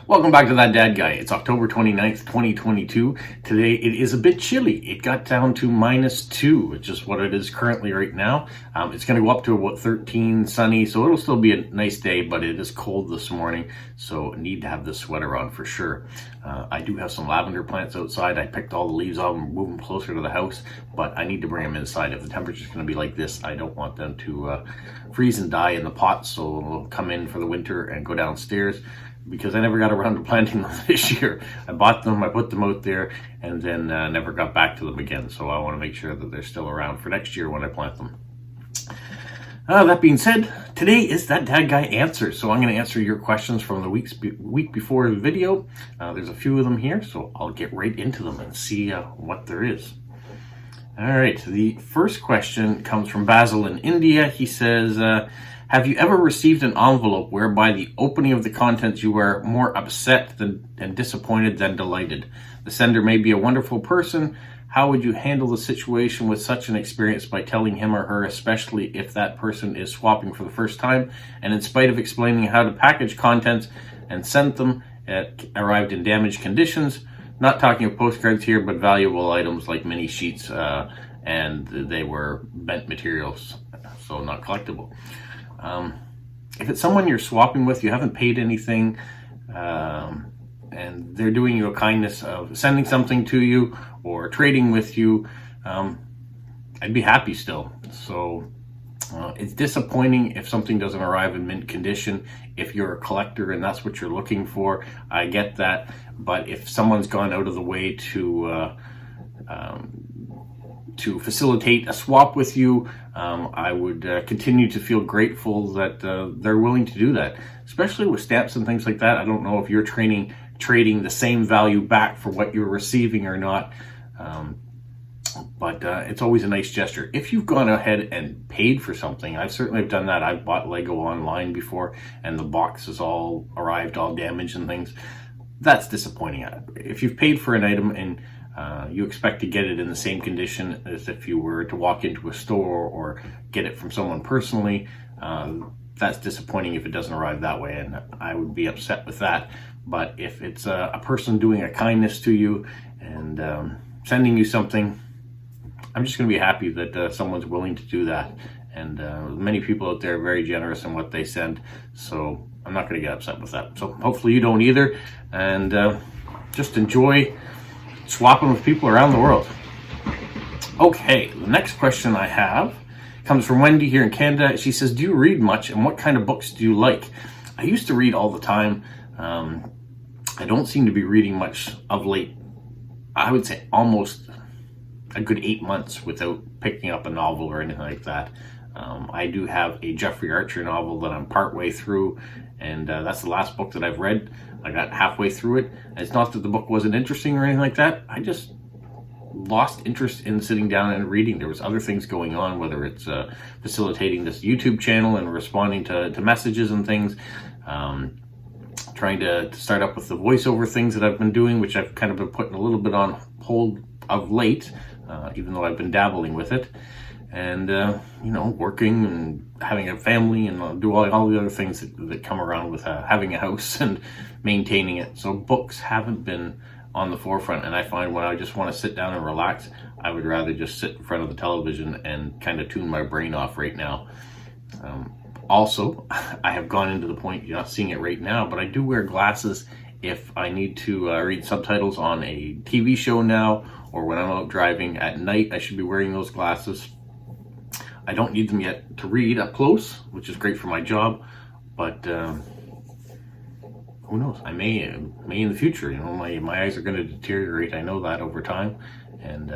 Welcome back to That Dad Guy. It's October 29th, 2022. Today it is a bit chilly. It got down to -2, which is what it is currently right now. It's going to go up to about 13, sunny, so it'll still be a nice day, but it is cold this morning, so I need to have this sweater on for sure. I do have some lavender plants outside. I picked all the leaves off and moved them closer to the house, but I need to bring them inside. If the temperature's going to be like this, I don't want them to freeze and die in the pot, so they'll come in for the winter and go downstairs, because I never got around to planting them this year. I bought them, I put them out there, and then never got back to them again. So I want to make sure that they're still around for next year when I plant them. That being said, today is That Dad Guy Answers. So I'm going to answer your questions from the week before the video. There's a few of them here, so I'll get right into them and see what there is. All right, the first question comes from Basil in India. He says, have you ever received an envelope whereby the opening of the contents you were more upset and disappointed than delighted? The sender may be a wonderful person. How would you handle the situation with such an experience by telling him or her, especially if that person is swapping for the first time, and in spite of explaining how to package contents and send them, it arrived in damaged conditions? Not talking of postcards here, but valuable items like mini sheets, and they were bent materials, so not collectible. If it's someone you're swapping with, you haven't paid anything, and they're doing you a kindness of sending something to you or trading with you, I'd be happy still. So it's disappointing if something doesn't arrive in mint condition. If you're a collector and that's what you're looking for, I get that. But if someone's gone out of the way to facilitate a swap with you, I would continue to feel grateful that they're willing to do that, especially with stamps and things like that. I don't know if you're trading the same value back for what you're receiving or not, but it's always a nice gesture. If you've gone ahead and paid for something, I've certainly done that. I've bought Lego online before and the box has all arrived all damaged and things. That's disappointing. If you've paid for an item and you expect to get it in the same condition as if you were to walk into a store or get it from someone personally, that's disappointing if it doesn't arrive that way, and I would be upset with that. But if it's a person doing a kindness to you and sending you something, I'm just going to be happy that someone's willing to do that. And many people out there are very generous in what they send, so I'm not going to get upset with that. So hopefully you don't either, and just enjoy swapping with people around the world. Okay, the next question I have comes from Wendy here in Canada. She says, do you read much, and what kind of books do you like? I used to read all the time. I don't seem to be reading much of late. I would say almost a good 8 months without picking up a novel or anything like that. I do have a Jeffrey Archer novel that I'm partway through, and that's the last book that I've read. I got halfway through it. And it's not that the book wasn't interesting or anything like that. I just lost interest in sitting down and reading. There was other things going on, whether it's facilitating this YouTube channel and responding to messages and things, trying to start up with the voiceover things that I've been doing, which I've kind of been putting a little bit on hold of late, even though I've been dabbling with it. And, working and having a family and do all the other things that come around with having a house and maintaining it. So books haven't been on the forefront. And I find when I just want to sit down and relax, I would rather just sit in front of the television and kind of tune my brain off right now. Also, I have gone into the point, you're not seeing it right now, but I do wear glasses if I need to read subtitles on a TV show now, or when I'm out driving at night, I should be wearing those glasses. I don't need them yet to read up close, which is great for my job, but who knows? I may in the future. My eyes are going to deteriorate. I know that over time, and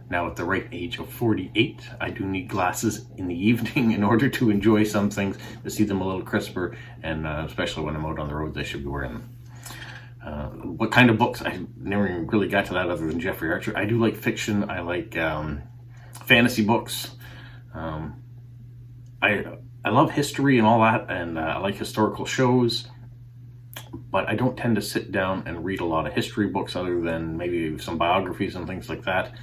now at the right age of 48, I do need glasses in the evening in order to enjoy some things, to see them a little crisper, and especially when I'm out on the road, I should be wearing them. What kind of books? I never even really got to that other than Jeffrey Archer. I do like fiction. I like fantasy books. I love history and all that, and I like historical shows, but I don't tend to sit down and read a lot of history books other than maybe some biographies and things like that.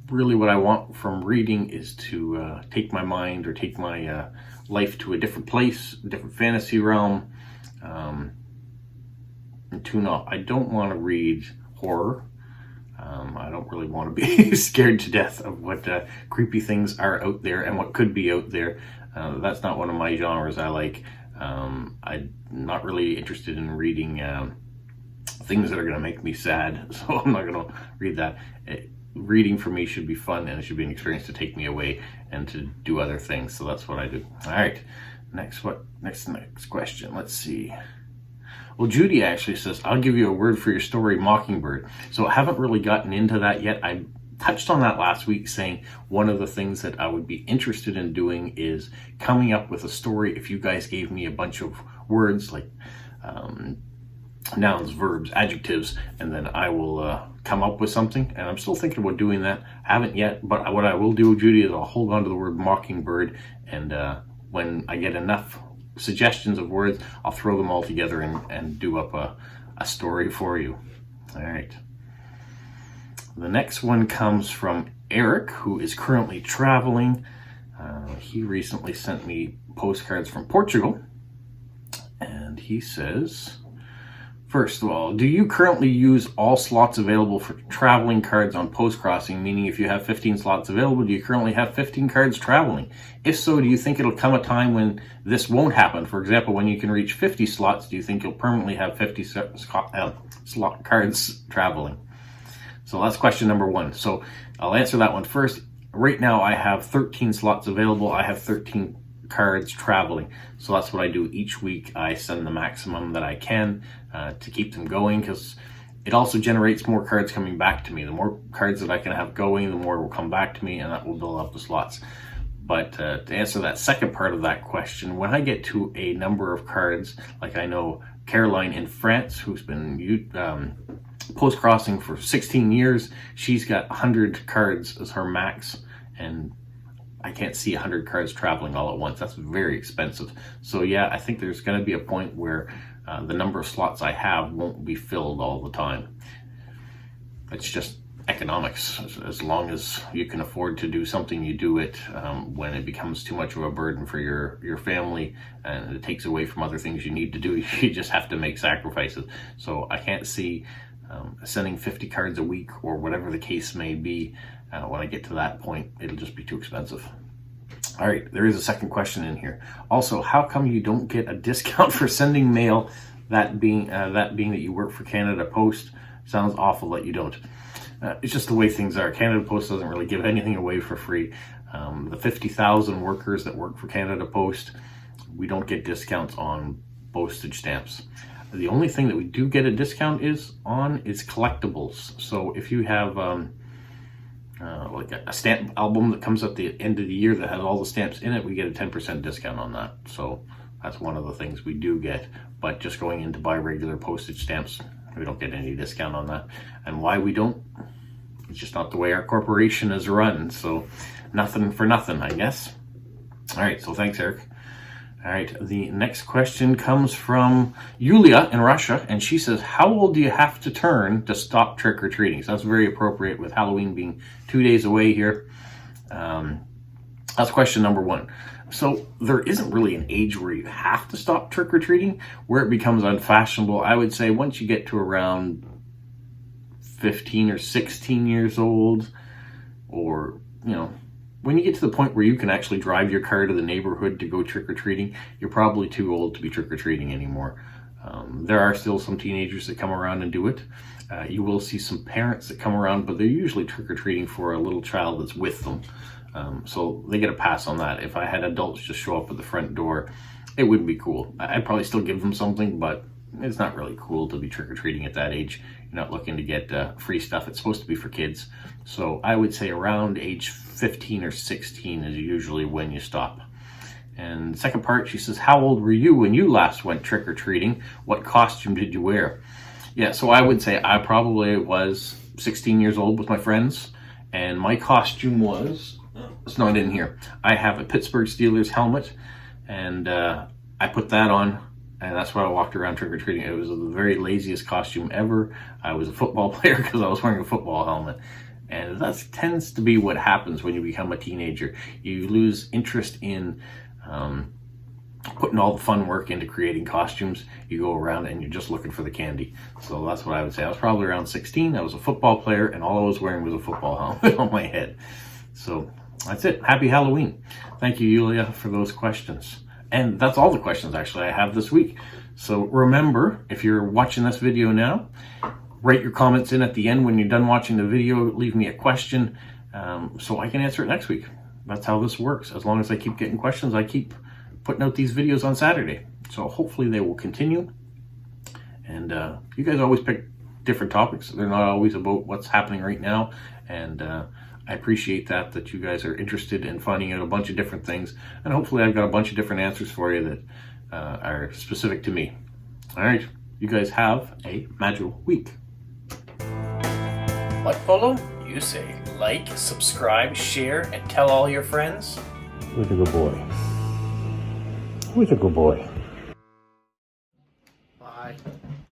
Really what I want from reading is to take my mind or take my life to a different place, a different fantasy realm, And tune off. I don't want to read horror. I don't really want to be scared to death of what creepy things are out there and what could be out there. That's not one of my genres I like. I'm not really interested in reading things that are going to make me sad, so I'm not going to read that. Reading for me should be fun, and it should be an experience to take me away and to do other things, so that's what I do. All right, next question. Let's see. Well, Judy actually says, I'll give you a word for your story, Mockingbird. So I haven't really gotten into that yet. I touched on that last week, saying one of the things that I would be interested in doing is coming up with a story. If you guys gave me a bunch of words like nouns, verbs, adjectives, and then I will come up with something. And I'm still thinking about doing that. I haven't yet, but what I will do, Judy, is I'll hold on to the word Mockingbird, and when I get enough suggestions of words, I'll throw them all together and do up a story for you. All right. The next one comes from Eric, who is currently traveling. He recently sent me postcards from Portugal, and he says, first of all, do you currently use all slots available for traveling cards on post-crossing? Meaning if you have 15 slots available, do you currently have 15 cards traveling? If so, do you think it'll come a time when this won't happen? For example, when you can reach 50 slots, do you think you'll permanently have 50 slot cards traveling? So that's question number one. So I'll answer that one first. Right now I have 13 slots available. I have 13 cards traveling. So that's what I do each week. I send the maximum that I can to keep them going, because it also generates more cards coming back to me. The more cards that I can have going, the more will come back to me, and that will build up the slots. But to answer that second part of that question, when I get to a number of cards, like I know Caroline in France, who's been post-crossing for 16 years, she's got 100 cards as her max, and I can't see 100 cards traveling all at once. That's very expensive. So yeah, I think there's going to be a point where the number of slots I have won't be filled all the time. It's just economics. As long as you can afford to do something, you do it. When it becomes too much of a burden for your family and it takes away from other things you need to do, you just have to make sacrifices. So I can't see sending 50 cards a week or whatever the case may be. When I get to that point, it'll just be too expensive. All right, there is a second question in here. Also, how come you don't get a discount for sending mail? That being that you work for Canada Post. Sounds awful that you don't. It's just the way things are. Canada Post doesn't really give anything away for free. The 50,000 workers that work for Canada Post, we don't get discounts on postage stamps. The only thing that we do get a discount is collectibles. So if you have like a stamp album that comes at the end of the year that has all the stamps in it, we get a 10% discount on that. So that's one of the things we do get. But just going in to buy regular postage stamps, we don't get any discount on that. And why we don't? It's just not the way our corporation is run. So nothing for nothing, I guess. All right, so thanks, Eric. All right, the next question comes from Yulia in Russia, and she says, how old do you have to turn to stop trick-or-treating? So that's very appropriate with Halloween being 2 days away here. That's question number one. So there isn't really an age where you have to stop trick-or-treating. Where it becomes unfashionable, I would say once you get to around 15 or 16 years old, or, when you get to the point where you can actually drive your car to the neighborhood to go trick-or-treating, you're probably too old to be trick-or-treating anymore. There are still some teenagers that come around and do it. You will see some parents that come around, but they're usually trick-or-treating for a little child that's with them. So they get a pass on that. If I had adults just show up at the front door, it wouldn't be cool. I'd probably still give them something, but it's not really cool to be trick-or-treating at that age. You're not looking to get free stuff. It's supposed to be for kids. So I would say around age 15 or 16 is usually when you stop. And the second part, she says, how old were you when you last went trick-or-treating? What costume did you wear? Yeah, so I would say I probably was 16 years old with my friends, and my costume was, it's not in here, I have a Pittsburgh Steelers helmet, and I put that on, and that's why I walked around trick-or-treating. It was the very laziest costume ever. I was a football player because I was wearing a football helmet. And that tends to be what happens when you become a teenager. You lose interest in putting all the fun work into creating costumes. You go around and you're just looking for the candy. So that's what I would say. I was probably around 16. I was a football player, and all I was wearing was a football helmet on my head. So that's it. Happy Halloween. Thank you, Yulia, for those questions. And that's all the questions, actually, I have this week. So remember, if you're watching this video now, write your comments in at the end when you're done watching the video. Leave me a question so I can answer it next week. That's how this works. As long as I keep getting questions, I keep putting out these videos on Saturday. So hopefully they will continue. And you guys always pick different topics. They're not always about what's happening right now. And I appreciate that you guys are interested in finding out a bunch of different things. And hopefully I've got a bunch of different answers for you that are specific to me. All right. You guys have a magical week. What, Polo? You say like, subscribe, share, and tell all your friends? Who's a good boy? Who's a good boy?